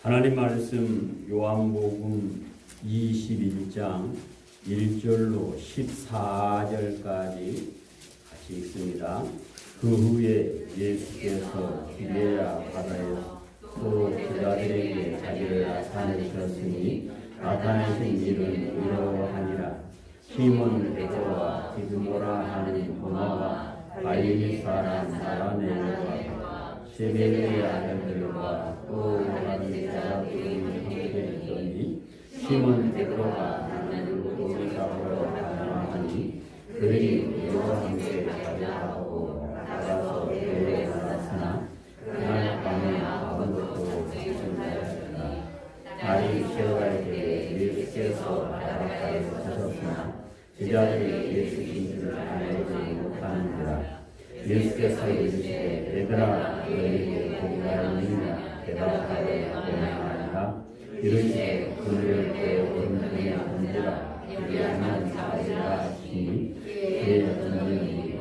하나님 말씀 요한복음 21장 1절로 14절까지 같이 읽습니다. 그 후에 예수께서 기레아 바다에서 또 제자들에게 자기를 나타내셨으니 나타내신 일은 이러하니라. 시몬 베드로와 디드모라 하는 도마와 갈릴리 사람 나다나엘과 세베대의 아들들과 또 다른 제자들이 함께 있더니 시몬 베드로가 나는 우리가 보러 가라 하니 그들이 여러 함께 가자하고 나가서 배에 올랐으나 그날 밤에 아무것도 먹지 못하였다. 날이 새어갈 때에 예수께서 바닷가에 가셨으나 제자들이 예수인 줄 알지 못하는지라. 예수께서 이르시되 얘들아 너희에게 복이 있느냐 대답하되 아니라. 이르시되 그늘을 떼어 오른편에 던지라. 그리하면 나으리라 하시니 그의 던짐이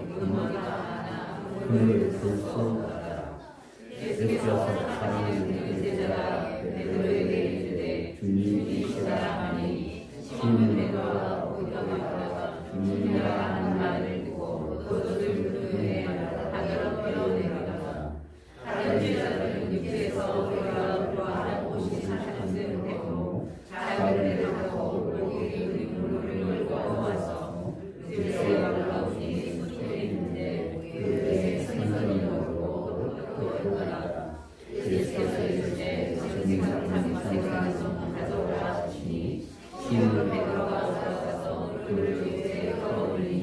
그늘을 들 수 없더라. 예수께서 사랑하는 그 제자가 베드로에게 이르되 주님이시라 하니 시몬 베드로가 웃고 있다가 주님이라 하는 말을 듣고 그것을 그의 바다로 끌어내려가더라. 다른 제자들은 육지에서 그가 좋아하는 옷이 사셨을 때고 작은 배를 타고 고기 물을 와서 육지에 올라오니 수초에 있는데 그 배에 선생님으로 들어가더라. 예수께서 이르시되 주님과 삼삼삼 가져오라 하시니 시몬 베드로가 올라가서 그를 육지에 끌어올리니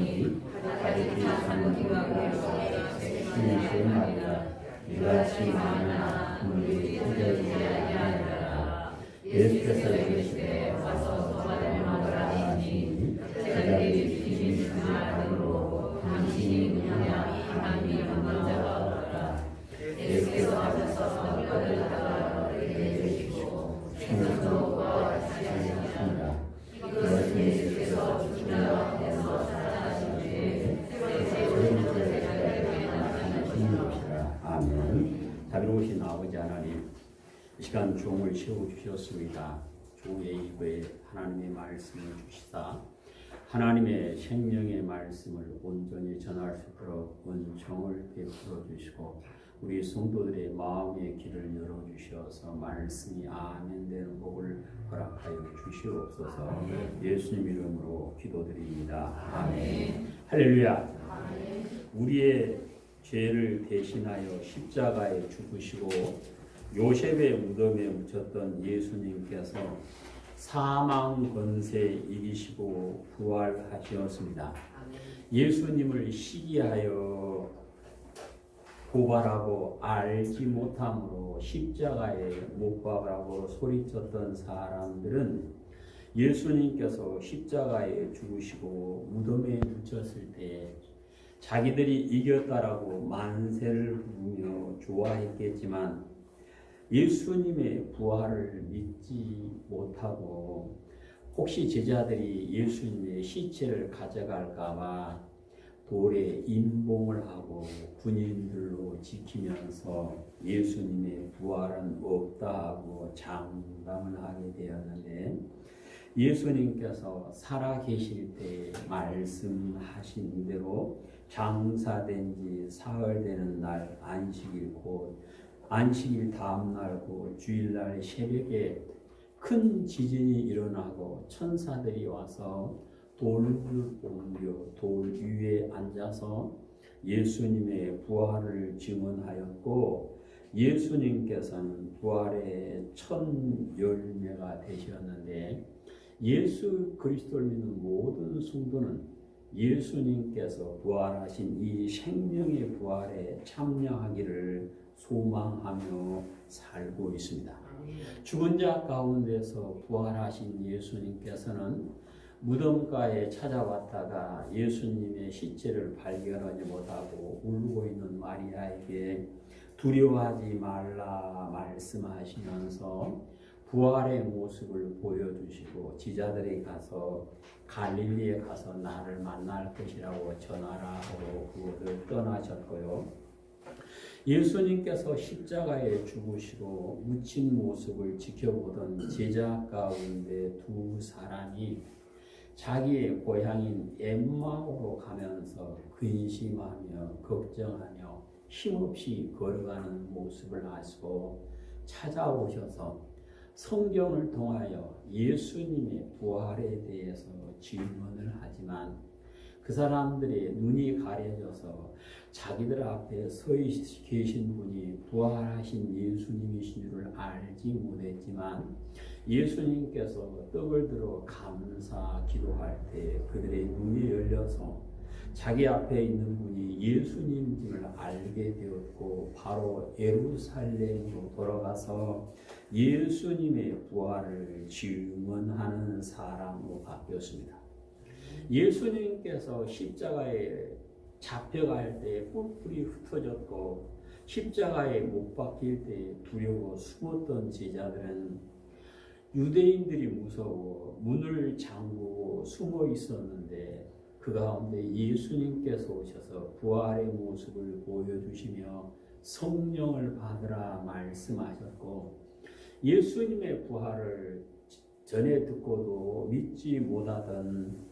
가리키 사는 기와가 주님의 말이라. 이같이 많으나 그물이 찢어지지 아니하리라. 예수께서 이르시되 와서 저와 먹으라 하시니 제자들이 주님 말으로 당신이 누구냐 하니 묻는 자가 없다. 예수께서 하셔서 뼈를 내주시고 충성과 하셨습니다. 그것은 예수께서 죽은 자 앞에서 살아나신 뒤에 저희들에게 나타나신 것이라. 아멘. 자비로우신 아버지 하나님, 이 시간 종을 세워주셨습니다. 주 예의에 하나님의 말씀을 주시사 하나님의 생명의 말씀을 온전히 전할 수 있도록 은총을 베풀어 주시고 우리 성도들의 마음의 길을 열어주셔서 말씀이 아멘 되는 복을 허락하여 주시옵소서. 예수님 이름으로 기도드립니다. 아멘. 할렐루야. 우리의 죄를 대신하여 십자가에 죽으시고 요셉의 무덤에 묻혔던 예수님께서 사망 권세 이기시고 부활하셨습니다. 예수님을 시기하여 고발하고 알지 못함으로 십자가에 못 박으라고 소리쳤던 사람들은 예수님께서 십자가에 죽으시고 무덤에 묻혔을 때 자기들이 이겼다라고 만세를 부르며 좋아했겠지만 예수님의 부활을 믿지 못하고 혹시 제자들이 예수님의 시체를 가져갈까봐 돌에 임봉을 하고 군인들로 지키면서 예수님의 부활은 없다 하고 장담을 하게 되었는데 예수님께서 살아계실 때 말씀하신 대로 장사된 지 사흘 되는 날 안식일 곧 안식일 다음 날 곧 주일날 새벽에 큰 지진이 일어나고 천사들이 와서 돌을 옮겨 돌 위에 앉아서 예수님의 부활을 증언하였고 예수님께서는 부활의 첫 열매가 되셨는데 예수 그리스도를 믿는 모든 성도는 예수님께서 부활하신 이 생명의 부활에 참여하기를 소망하며 살고 있습니다. 죽은 자 가운데서 부활하신 예수님께서는 무덤가에 찾아왔다가 예수님의 시체를 발견하지 못하고 울고 있는 마리아에게 두려워하지 말라 말씀하시면서 부활의 모습을 보여주시고 제자들에게 가서 갈릴리에 가서 나를 만날 것이라고 전하라 하고 그곳을 떠나셨고요. 예수님께서 십자가에 죽으시고 묻힌 모습을 지켜보던 제자 가운데 두 사람이 자기의 고향인 엠마오로 가면서 근심하며 걱정하며 힘없이 걸어가는 모습을 아시고 찾아오셔서 성경을 통하여 예수님의 부활에 대해서 질문을 하지만 그 사람들의 눈이 가려져서 자기들 앞에 서 계신 분이 부활하신 예수님이신 줄 알지 못했지만 예수님께서 떡을 들어 감사 기도할 때 그들의 눈이 열려서 자기 앞에 있는 분이 예수님임을 알게 되었고 바로 예루살렘으로 돌아가서 예수님의 부활을 증언하는 사람으로 바뀌었습니다. 예수님께서 십자가에 잡혀갈 때 뿔뿔이 흩어졌고 십자가에 못 박힐 때 두려워 숨었던 제자들은 유대인들이 무서워 문을 잠그고 숨어 있었는데 그 가운데 예수님께서 오셔서 부활의 모습을 보여주시며 성령을 받으라 말씀하셨고 예수님의 부활을 전에 듣고도 믿지 못하던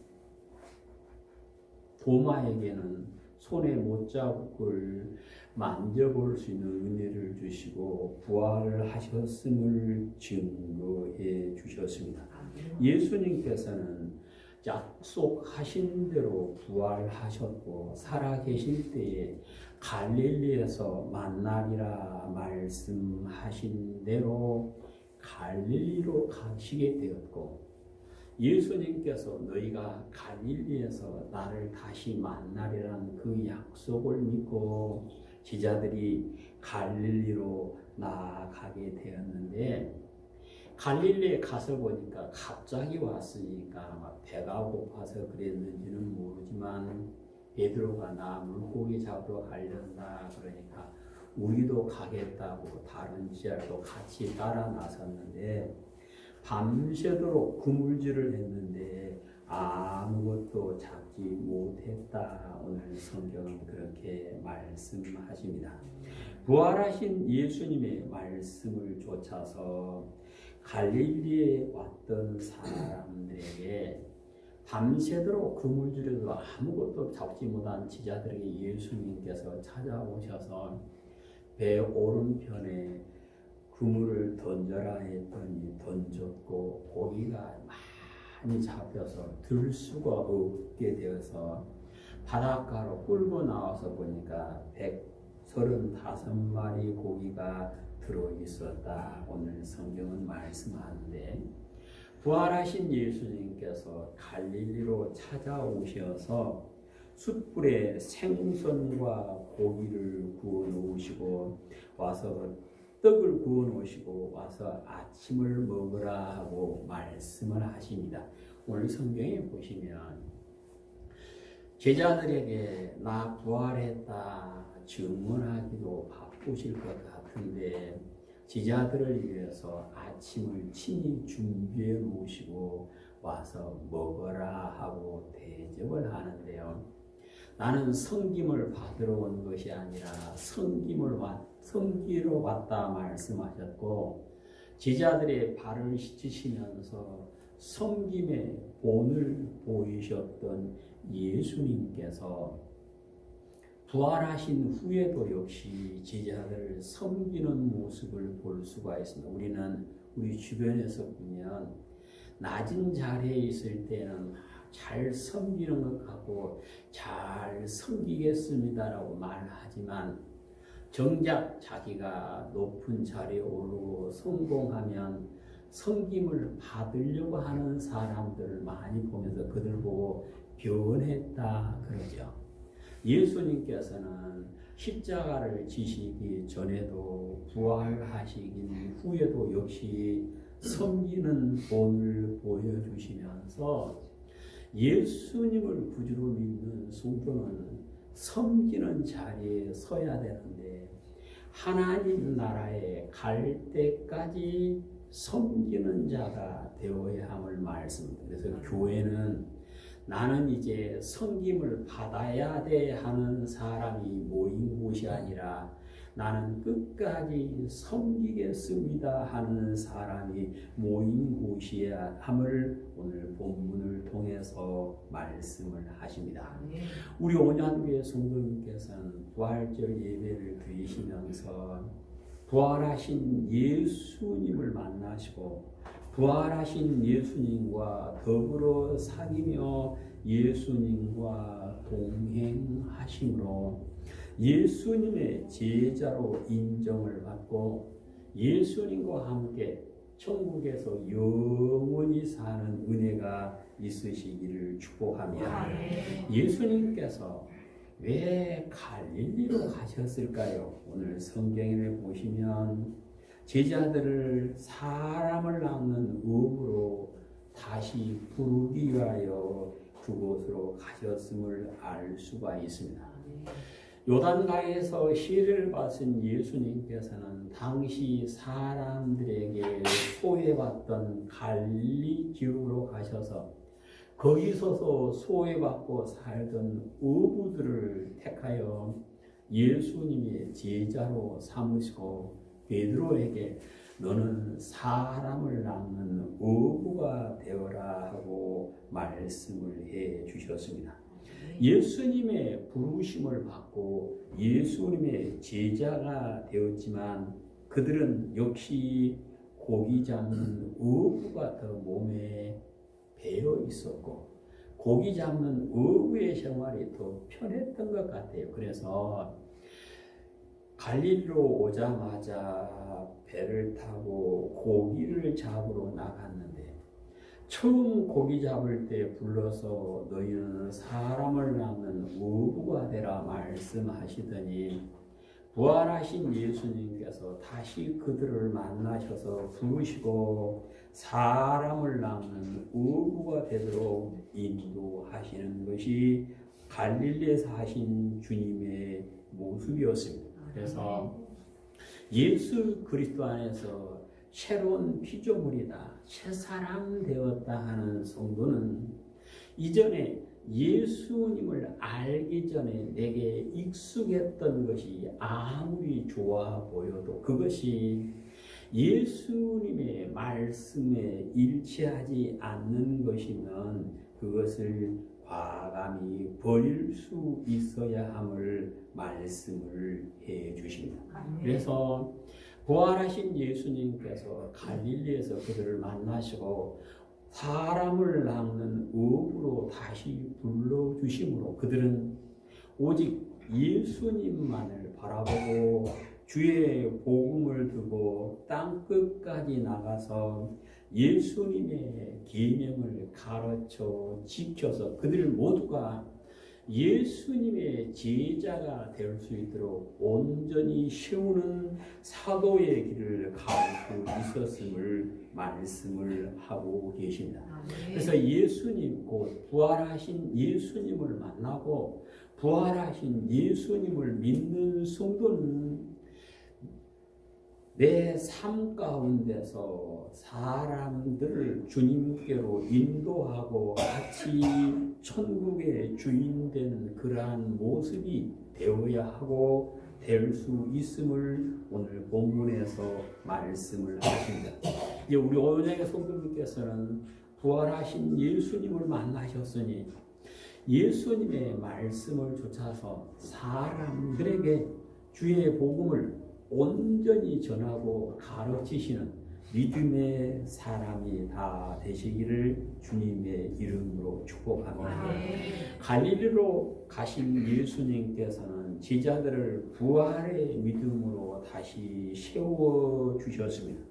도마에게는 손에 못자국을 만져볼 수 있는 은혜를 주시고 부활을 하셨음을 증거해 주셨습니다. 예수님께서는 약속하신 대로 부활하셨고 살아계실 때에 갈릴리에서 만나리라 말씀하신 대로 갈릴리로 가시게 되었고 예수님께서 너희가 갈릴리에서 나를 다시 만나리라는 그 약속을 믿고 제자들이 갈릴리로 나아가게 되었는데 갈릴리에 가서 보니까 갑자기 왔으니까 아마 배가 고파서 그랬는지는 모르지만 베드로가 나 물고기 잡으러 가려다 그러니까 우리도 가겠다고 다른 제자도 같이 따라 나섰는데 밤새도록 그물질을 했는데 아무것도 잡지 못했다. 오늘 성경은 그렇게 말씀하십니다. 부활하신 예수님의 말씀을 쫓아서 갈릴리에 왔던 사람들에게 밤새도록 그물질에도 아무것도 잡지 못한 제자들에게 예수님께서 찾아오셔서 배 오른편에 그물을 던져라 했더니 던졌고 고기가 많이 잡혀서 들 수가 없게 되어서 바닷가로 끌고 나와서 보니까 135마리 고기가 들어있었다. 오늘 성경은 말씀하는데 부활하신 예수님께서 갈릴리로 찾아오셔서 숯불에 생선과 고기를 구워 놓으시고 와서 떡을 구워 놓으시고 와서 아침을 먹으라 하고 말씀을 하십니다. 오늘 성경에 보시면 제자들에게 나 부활했다 증언하기도 바쁘실 것 같은데 제자들을 위해서 아침을 친히 준비해 놓으시고 와서 먹어라 하고 대접을 하는데요. 나는 섬김을 받으러 온 것이 아니라 섬기러 왔다 말씀하셨고 제자들의 발을 씻으시면서 섬김의 본을 보이셨던 예수님께서 부활하신 후에도 역시 제자들을 섬기는 모습을 볼 수가 있습니다. 우리는 우리 주변에서 보면 낮은 자리에 있을 때는 잘 섬기는 것 같고 잘 섬기겠습니다라고 말하지만 정작 자기가 높은 자리에 오르고 성공하면 섬김을 받으려고 하는 사람들을 많이 보면서 그들 보고 변했다 그러죠. 예수님께서는 십자가를 지시기 전에도 부활하시긴 후에도 역시 섬기는 본을 보여주시면서 예수님을 구주로 믿는 성도는 섬기는 자리에 서야 되는데 하나님 나라에 갈 때까지 섬기는 자가 되어야 함을 말씀합니다. 그래서 교회는 나는 이제 섬김을 받아야 돼 하는 사람이 모인 곳이 아니라 나는 끝까지 섬기겠습니다 하는 사람이 모인 곳이야 함을 오늘 본문을 통해서 말씀을 하십니다. 우리 온양교회 성도님께서는 부활절 예배를 드리시면서 부활하신 예수님을 만나시고 부활하신 예수님과 더불어 사귀며 예수님과 동행하심으로 예수님의 제자로 인정을 받고 예수님과 함께 천국에서 영원히 사는 은혜가 있으시기를 축복하며 예수님께서 왜 갈릴리로 가셨을까요? 오늘 성경에 보시면 제자들을 사람을 낳는 의무로 다시 부르기 위하여 그곳으로 가셨음을 알 수가 있습니다. 요단강에서 시를 받은 예수님께서는 당시 사람들에게 소외받던 갈릴리 지역으로 가셔서 거기서도 소외받고 살던 어부들을 택하여 예수님의 제자로 삼으시고 베드로에게 너는 사람을 낳는 어부가 되어라 하고 말씀을 해 주셨습니다. 예수님의 부르심을 받고 예수님의 제자가 되었지만 그들은 역시 고기 잡는 어부가 더 몸에 배어 있었고 고기 잡는 어부의 생활이 더 편했던 것 같아요. 그래서 갈릴리로 오자마자 배를 타고 고기를 잡으러 나갔는데 처음 고기 잡을 때 불러서 너희는 사람을 낳는 어부가 되라 말씀하시더니 부활하신 예수님께서 다시 그들을 만나셔서 부르시고 사람을 낳는 어부가 되도록 인도하시는 것이 갈릴리에서 하신 주님의 모습이었습니다. 그래서 예수 그리스도 안에서 새로운 피조물이다, 새 사람 되었다 하는 성도는 이전에 예수님을 알기 전에 내게 익숙했던 것이 아무리 좋아 보여도 그것이 예수님의 말씀에 일치하지 않는 것이면 그것을 과감히 버릴 수 있어야 함을 말씀을 해 주십니다. 그래서 부활하신 예수님께서 갈릴리에서 그들을 만나시고 사람을 낳는 어부로 다시 불러주심으로 그들은 오직 예수님만을 바라보고 주의 복음을 두고 땅끝까지 나가서 예수님의 계명을 가르쳐 지켜서 그들 모두가 예수님의 제자가 될 수 있도록 온전히 세우는 사도의 길을 갈 수 있었음을 말씀을 하고 계십니다. 그래서 예수님 곧 부활하신 예수님을 만나고 부활하신 예수님을 믿는 성도는 내 삶 가운데서 사람들을 주님께로 인도하고 같이 천국의 주인 되는 그러한 모습이 되어야 하고 될 수 있음을 오늘 본문에서 말씀을 하십니다. 이제 우리 오은영의 성도님께서는 부활하신 예수님을 만나셨으니 예수님의 말씀을 좇아서 사람들에게 주의 복음을 온전히 전하고 가르치시는 믿음의 사람이 다 되시기를 주님의 이름으로 축복합니다. 갈릴리로 가신 예수님께서는 제자들을 부활의 믿음으로 다시 세워주셨습니다.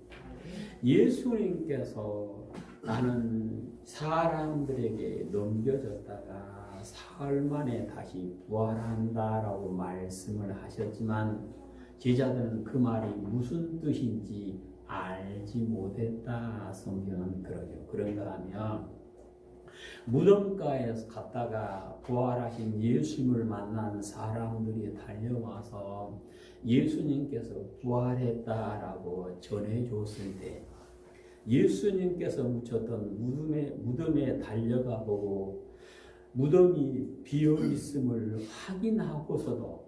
예수님께서 나는 사람들에게 넘겨졌다가 사흘 만에 다시 부활한다라고 말씀을 하셨지만 제자들은 그 말이 무슨 뜻인지 알지 못했다. 성경은 그러죠. 그런가 하면 무덤가에서 갔다가 부활하신 예수님을 만난 사람들이 달려와서 예수님께서 부활했다라고 전해줬을 때 예수님께서 묻혔던 무덤에 달려가 보고 무덤이 비어 있음을 확인하고서도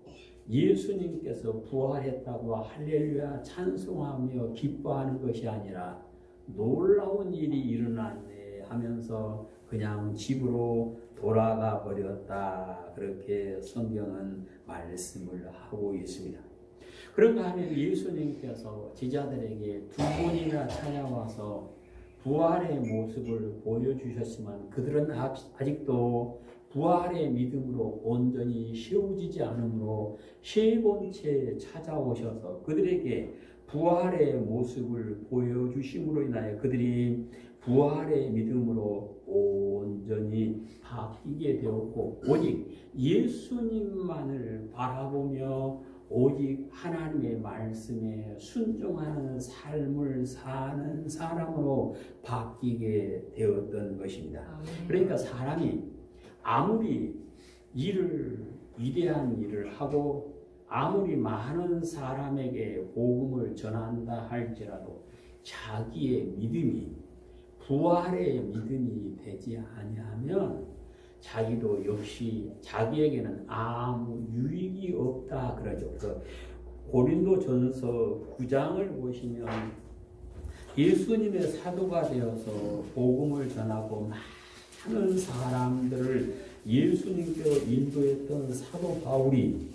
예수님께서 부활했다고 할렐루야 찬송하며 기뻐하는 것이 아니라 놀라운 일이 일어났네 하면서 그냥 집으로 돌아가 버렸다. 그렇게 성경은 말씀을 하고 있습니다. 그런가 하면 예수님께서 제자들에게 두 번이나 찾아와서 부활의 모습을 보여주셨지만 그들은 아직도 부활의 믿음으로 온전히 세워지지 않으므로 세 번째 찾아오셔서 그들에게 부활의 모습을 보여주심으로 인하여 그들이 부활의 믿음으로 온전히 바뀌게 되었고 오직 예수님만을 바라보며 오직 하나님의 말씀에 순종하는 삶을 사는 사람으로 바뀌게 되었던 것입니다. 그러니까 사람이 아무리 위대한 일을 하고 아무리 많은 사람에게 복음을 전한다 할지라도 자기의 믿음이 부활의 믿음이 되지 아니하면 자기도 역시 자기에게는 아무 유익이 없다 그러죠. 그래서 고린도전서 9장을 보시면 예수님의 사도가 되어서 복음을 전하고 많은 사람들을 예수님께로 인도했던 사도 바울이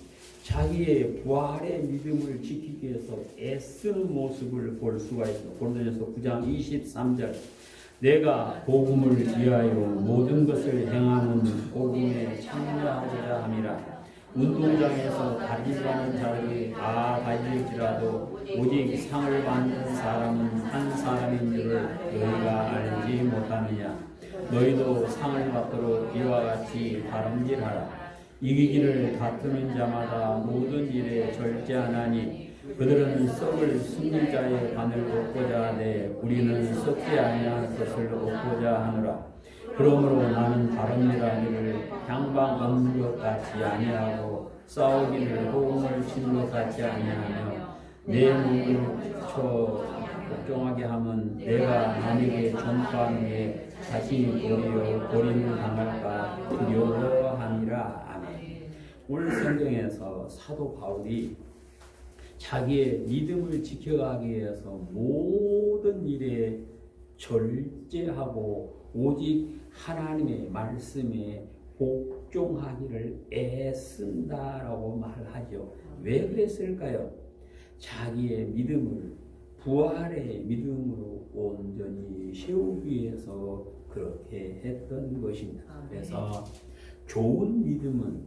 자기의 부활의 믿음을 지키기 위해서 애쓰는 모습을 볼 수가 있습니다. 고린도전서 9장 23절 내가 복음을 위하여 모든 것을 행하는 복음에 참여하고자 함이라. 운동장에서 달리자는 자들이 다 달릴지라도 오직 상을 받는 사람은 한 사람인 줄을 너희가 알지 못하느냐. 너희도 상을 받도록 이와 같이 다름질하라. 이기기를 다투는 자마다 모든 일에 절제하나니 그들은 썩을 승리자의 관을 얻고자 하되 우리는 썩지 아니한 것을 얻고자 하노라. 그러므로 나는 다름질하기를 향방 없는 것 같이 아니하고 싸우기를 호응을 치는 것 같이 아니하며 내 몸을 복종하게 하면 내가 남에게 전파하는 게 자신이 도리어 고림을 당할까 두려워함이라. 아멘. 오늘 성경에서 사도 바울이 자기의 믿음을 지켜가기 위해서 모든 일에 절제하고 오직 하나님의 말씀에 복종하기를 애쓴다라고 말하죠. 왜 그랬을까요? 자기의 믿음을 부활의 믿음으로 온전히 세우기 위해서 그렇게 했던 것입니다. 그래서 좋은 믿음은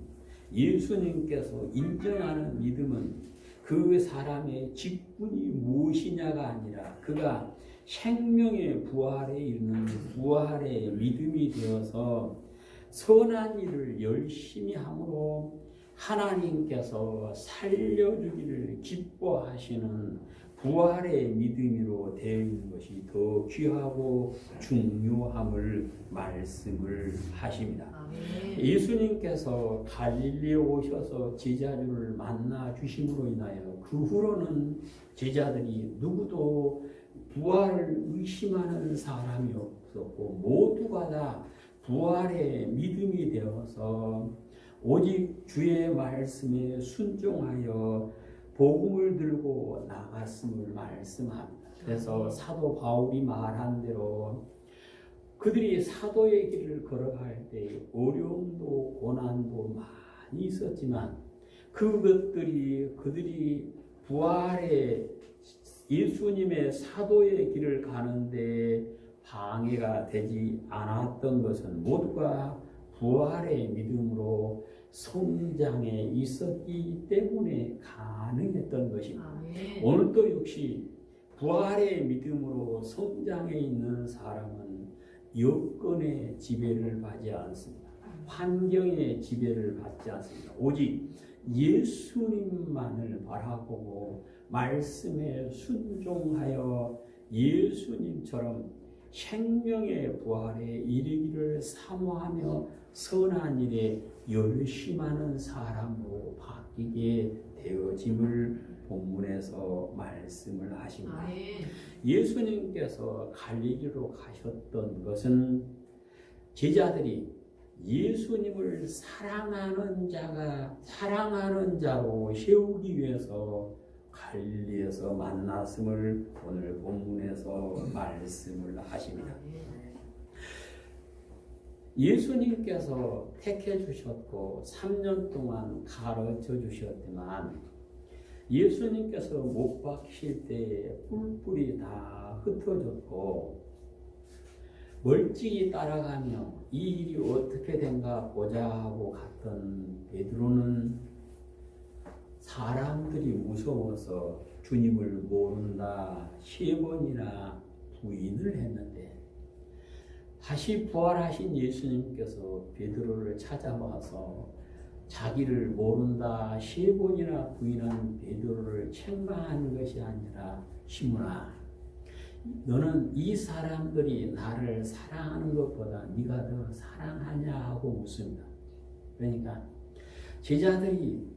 예수님께서 인정하는 믿음은 그 사람의 직분이 무엇이냐가 아니라 그가 생명의 부활에 이르는 부활의 믿음이 되어서 선한 일을 열심히 함으로 하나님께서 살려주기를 기뻐하시는 부활의 믿음으로 되어 있는 것이 더 귀하고 중요함을 말씀을 하십니다. 아멘. 예수님께서 갈릴리에 오셔서 제자들을 만나 주심으로 인하여 그 후로는 제자들이 누구도 부활을 의심하는 사람이 없었고 모두가 다 부활의 믿음이 되어서 오직 주의 말씀에 순종하여 복음을 들고 나갔음을 말씀합니다. 그래서 사도 바울이 말한 대로 그들이 사도의 길을 걸어갈 때 어려움도 고난도 많이 있었지만 그들이 부활의 예수님의 사도의 길을 가는데 방해가 되지 않았던 것은 모두가 부활의 믿음으로 성장에 있었기 때문에 가능했던 것입니다. 아멘. 오늘도 역시 부활의 믿음으로 성장해 있는 사람은 여건의 지배를 받지 않습니다. 환경의 지배를 받지 않습니다. 오직 예수님만을 바라보고 말씀에 순종하여 예수님처럼 생명의 부활에 이르기를 사모하며 선한 일에 열심하는 사람으로 바뀌게 되어짐을 본문에서 말씀을 하십니다. 예수님께서 갈릴리로 가셨던 것은 제자들이 예수님을 사랑하는 자로 세우기 위해서 갈릴리에서 만났음을 오늘 본문에서 말씀을 하십니다. 예수님께서 택해 주셨고 3년 동안 가르쳐 주셨지만 예수님께서 못 박히실 때에 뿔뿔이 다 흩어졌고 멀찍이 따라가며 이 일이 어떻게 된가 보자 하고 갔던 베드로는 사람들이 무서워서 주님을 모른다 3번이나 부인을 했는데 다시 부활하신 예수님께서 베드로를 찾아와서 자기를 모른다 3번이나 부인한 베드로를 책망한 것이 아니라 시몬아 너는 이 사람들이 나를 사랑하는 것보다 네가 더 사랑하냐 하고 묻습니다. 그러니까 제자들이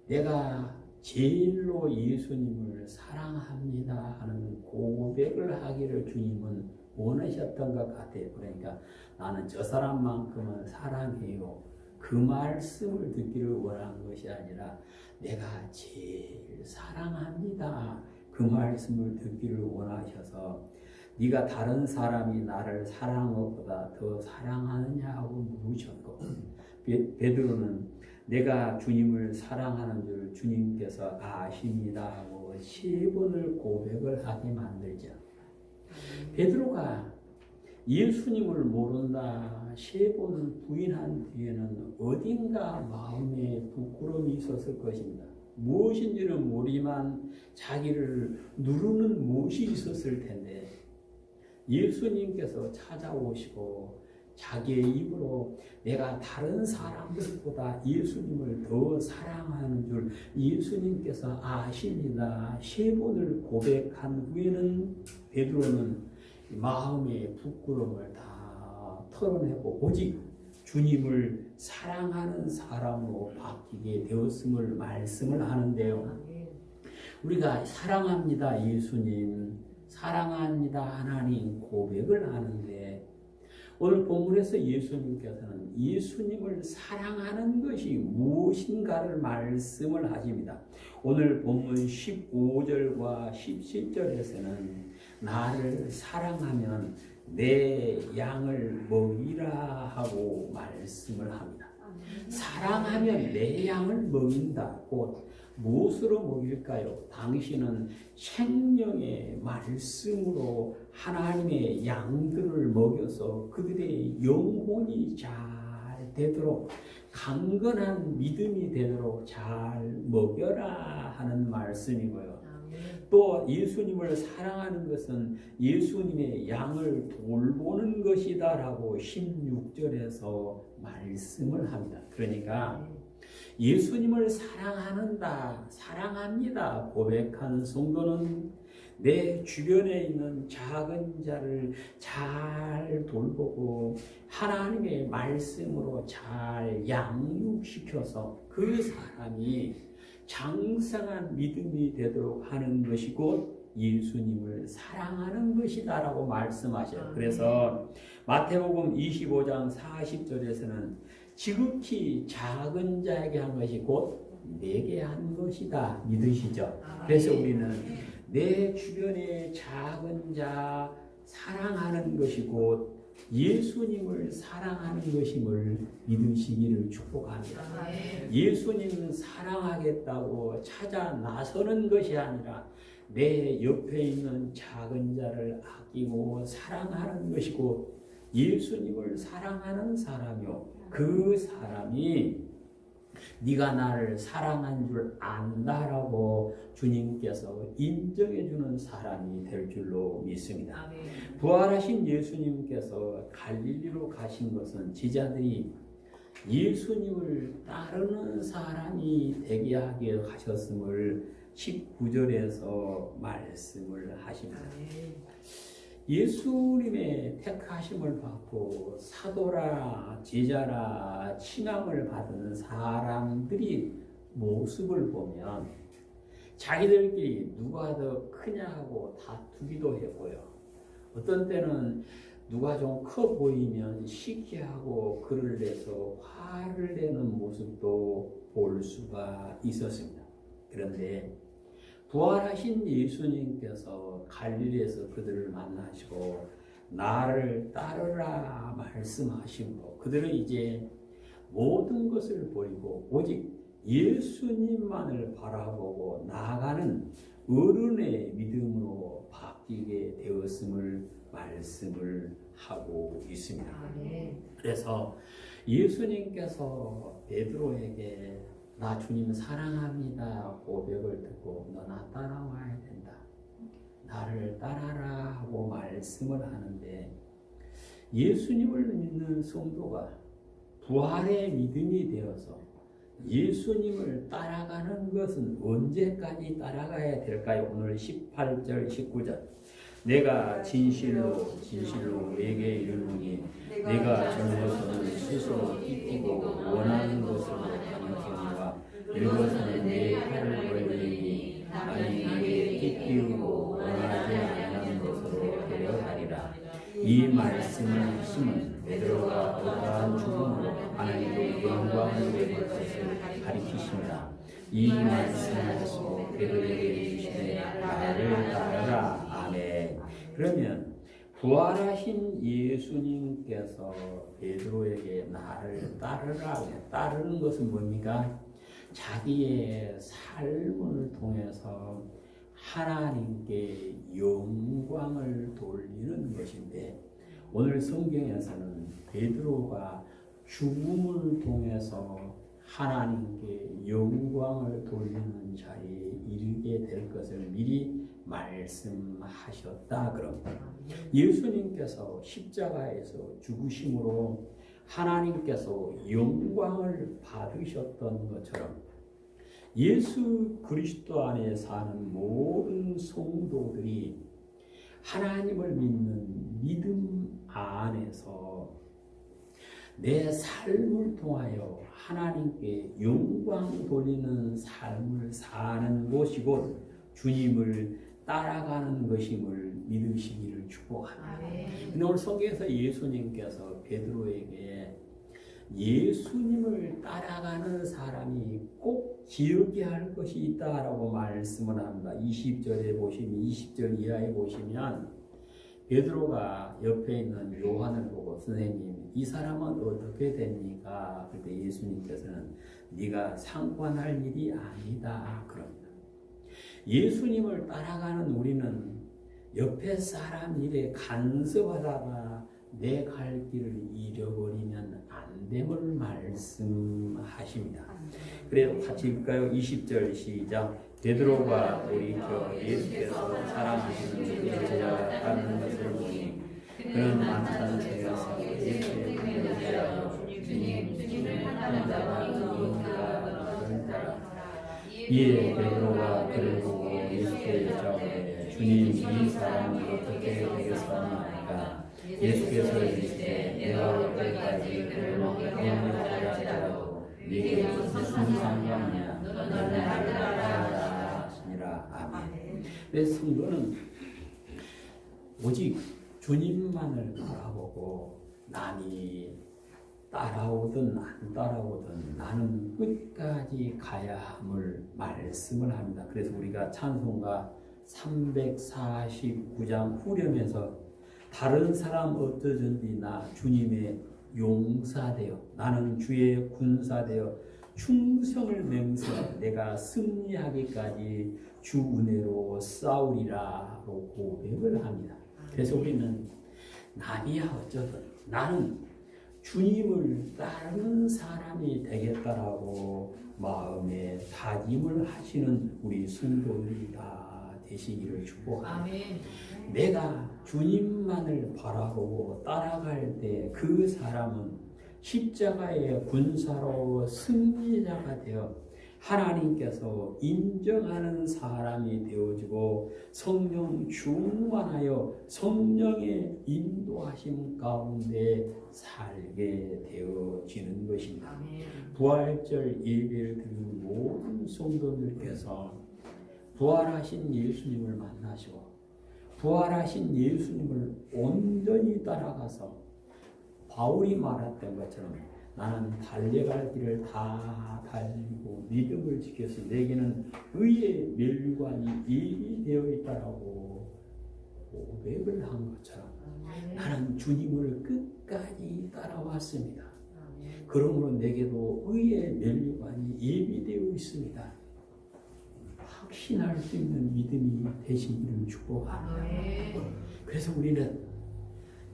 내가 제일로 예수님을 사랑합니다 하는 고백을 하기를 주님은 원하셨던 것 같아요. 그러니까 나는 저 사람만큼은 사랑해요. 그 말씀을 듣기를 원한 것이 아니라 내가 제일 사랑합니다. 그 말씀을 듣기를 원하셔서 네가 다른 사람이 나를 사랑한 것보다 더 사랑하느냐고 물으셨고 베드로는 내가 주님을 사랑하는 줄 주님께서 아십니다 하고 3번을 고백을 하게 만들죠. 베드로가 예수님을 모른다 3번 부인한 뒤에는 어딘가 마음에 부끄러움이 있었을 것입니다. 무엇인지는 모르지만 자기를 누르는 무엇이 있었을 텐데 예수님께서 찾아오시고 자기의 입으로 내가 다른 사람들보다 예수님을 더 사랑하는 줄 예수님께서 아십니다 3번을 고백한 후에는 베드로는 마음의 부끄러움을 다 털어내고 오직 주님을 사랑하는 사람으로 바뀌게 되었음을 말씀을 하는데요. 우리가 사랑합니다 예수님, 사랑합니다 하나님 고백을 하는데 오늘 본문에서 예수님께서는 예수님을 사랑하는 것이 무엇인가를 말씀을 하십니다. 오늘 본문 15절과 17절에서는 나를 사랑하면 내 양을 먹이라 하고 말씀을 합니다. 사랑하면 내 양을 먹인다. 곧 무엇으로 먹일까요? 당신은 생명의 말씀으로 하나님의 양들을 먹여서 그들의 영혼이 잘 되도록 강건한 믿음이 되도록 잘 먹여라 하는 말씀이고요. 또 예수님을 사랑하는 것은 예수님의 양을 돌보는 것이다 라고 16절에서 말씀을 합니다. 그러니까 예수님을 사랑합니다 고백한 성도는 내 주변에 있는 작은 자를 잘 돌보고 하나님의 말씀으로 잘 양육시켜서 그 사람이 장성한 믿음이 되도록 하는 것이 곧 예수님을 사랑하는 것이다 라고 말씀하셔요. 그래서 마태복음 25장 40절에서는 지극히 작은 자에게 한 것이 곧 내게 한 것이다 믿으시죠? 그래서 우리는 내 주변의 작은 자 사랑하는 것이 곧 예수님을 사랑하는 것임을 믿으시기를 축복합니다. 예수님은 사랑하겠다고 찾아 나서는 것이 아니라 내 옆에 있는 작은 자를 아끼고 사랑하는 것이고 예수님을 사랑하는 사람이요 그 사람이 네가 나를 사랑한 줄 안다라고 주님께서 인정해 주는 사람이 될 줄로 믿습니다. 부활하신 예수님께서 갈릴리로 가신 것은 제자들이 예수님을 따르는 사람이 되게 하게 하셨음을 19절에서 말씀을 하십니다. 예수님의 택하심을 받고 사도라 제자라 칭함을 받은 사람들이 모습을 보면 자기들끼리 누가 더 크냐 하고 다투기도 했고요. 어떤 때는 누가 좀 커 보이면 시기하고 그를 내서 화를 내는 모습도 볼 수가 있었습니다. 그런데 부활하신 예수님께서 갈릴리에서 그들을 만나시고 나를 따르라 말씀하시므로 그들은 이제 모든 것을 버리고 오직 예수님만을 바라보고 나아가는 어른의 믿음으로 바뀌게 되었음을 말씀을 하고 있습니다. 그래서 예수님께서 베드로에게 나 주님 사랑합니다 고백을 듣고 너 나 따라와야 된다. 나를 따라라 하고 말씀을 하는데 예수님을 믿는 성도가 부활의 믿음이 되어서 예수님을 따라가는 것은 언제까지 따라가야 될까요? 오늘 18절 19절 내가 진실로 내게 이르노니 내가 젊어서는 스스로 띠띠고 원하는 것으로 다녔거니와 늙어서는 내 팔을 벌리니 아니 내게 띠띠우고 원하지 않는 것으로 데려가리라. 이 말씀을 하시면 베드로가 어떠한 죽음으로 하나님의 영광을 받을 것을 가리키십니다. 이 말씀을 하시고 베드로에게 이르시되 나를 따르라. 아멘. 그러면 부활하신 예수님께서 베드로에게 나를 따르라. 따르는 것은 뭡니까? 자기의 삶을 통해서 하나님께 영광을 돌리는 것인데 오늘 성경에서는 베드로가 죽음을 통해서 하나님께 영광을 돌리는 자리에 이르게 될 것을 미리 말씀하셨다. 그럼 예수님께서 십자가에서 죽으심으로 하나님께서 영광을 받으셨던 것처럼 예수 그리스도 안에 사는 모든 성도들이 하나님을 믿는 믿음 안에서 내 삶을 통하여 하나님께 영광 돌리는 삶을 사는 곳이고 주님을 따라가는 것임을 믿으시기를 축복합니다. 근데 오늘 성경에서 예수님께서 베드로에게 예수님을 따라가는 사람이 꼭 기억해야 할 것이 있다라고 말씀을 합니다. 20절에 보시면 20절 이하에 보시면 베드로가 옆에 있는 요한을 보고 선생님 이 사람은 어떻게 됩니까? 그때 예수님께서는 네가 상관할 일이 아니다 그럽니다. 예수님을 따라가는 우리는 옆에 사람 일에 간섭하다가 내 갈 길을 잃어버리면 안 됨을 말씀하십니다. 그래서 같이 읽을까요? 20절 시작. 베드로가 돌이켜 예수께서 사랑하시는 그의 제자가 따르는 것을 보니 그는 만찬 중에서 예수의 분을 대하여 주님을 하는 자가 누구인가 그런 자라. 이에 베드로가 그를 보고 예수께 여짜오되 주님 이 사람은 어떻게 되겠사옵니까? 예수께서 이르시되 내가 올 때까지 그를 영원하게 할지라도 네게 무슨 상관이냐 너는 나를 따라라 하시니라. 아멘. 그래서 성도는 오직 주님만을 바라보고 남이 따라오든 안 따라오든 나는 끝까지 가야 함을 말씀을 합니다. 그래서 우리가 찬송가 349장 후렴에서 다른 사람 어떠든지 나 주님의 용사되어 나는 주의 군사되어 충성을 맹세하여 내가 승리하기까지 주 은혜로 싸우리라고 고백을 합니다. 그래서 우리는 남이야 어쩌든 나는 주님을 따르는 사람이 되겠다라고 마음에 다짐을 하시는 우리 성도들이 다 되시기를 축복합니다. 내가 주님만을 바라보고 따라갈 때 그 사람은 십자가의 군사로 승리자가 되어 하나님께서 인정하는 사람이 되어지고 성령 충만하여 성령의 인도하심 가운데 살게 되어지는 것입니다. 부활절 예배를 드리는 모든 성도들께서 부활하신 예수님을 만나시고 부활하신 예수님을 온전히 따라가서 바울이 말했던 것처럼 나는 달려갈 길을 다 달리고 믿음을 지켜서 내게는 의의 면류관이 이미 되어 있다라고 고백을 한 것처럼 나는 주님을 끝까지 따라왔습니다. 그러므로 내게도 의의 면류관이 예비되어 있습니다. 확신할 수 있는 믿음이 되시기를 축복합니다. 그래서 우리는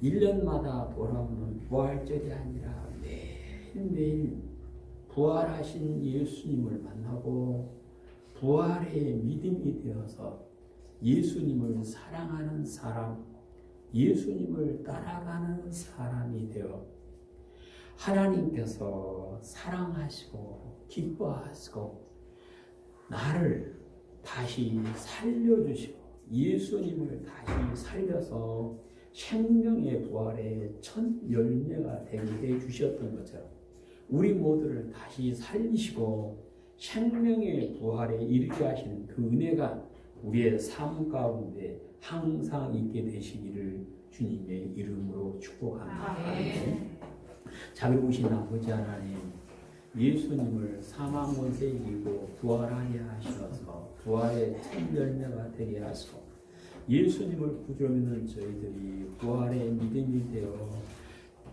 1년마다 돌아오는 부활절이 아니라 매일매일 부활하신 예수님을 만나고 부활의 믿음이 되어서 예수님을 사랑하는 사람, 예수님을 따라가는 사람이 되어 하나님께서 사랑하시고 기뻐하시고 나를 다시 살려주시고 예수님을 다시 살려서 생명의 부활의 첫 열매가 되게 해주셨던 것처럼 우리 모두를 다시 살리시고 생명의 부활에 이르게 하시는 그 은혜가 우리의 삶 가운데 항상 있게 되시기를 주님의 이름으로 축복합니다. 자비로우신 아버지 하나님, 예수님을 사망 권세 이기고 부활하게 하셔서 부활의 첫 열매가 되게 하시고 예수님을 구주로 믿는 저희들이 부활의 믿음이 되어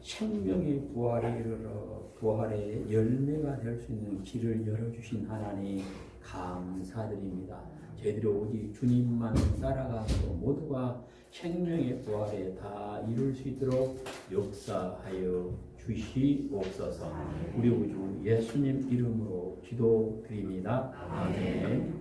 생명의 부활에 이르러 부활의 열매가 될 수 있는 길을 열어주신 하나님 감사드립니다. 저희들이 오직 주님만 따라가서 모두가 생명의 부활에 다 이룰 수 있도록 역사하여 주시옵소서. 우리 우주 예수님 이름으로 기도드립니다. 아멘.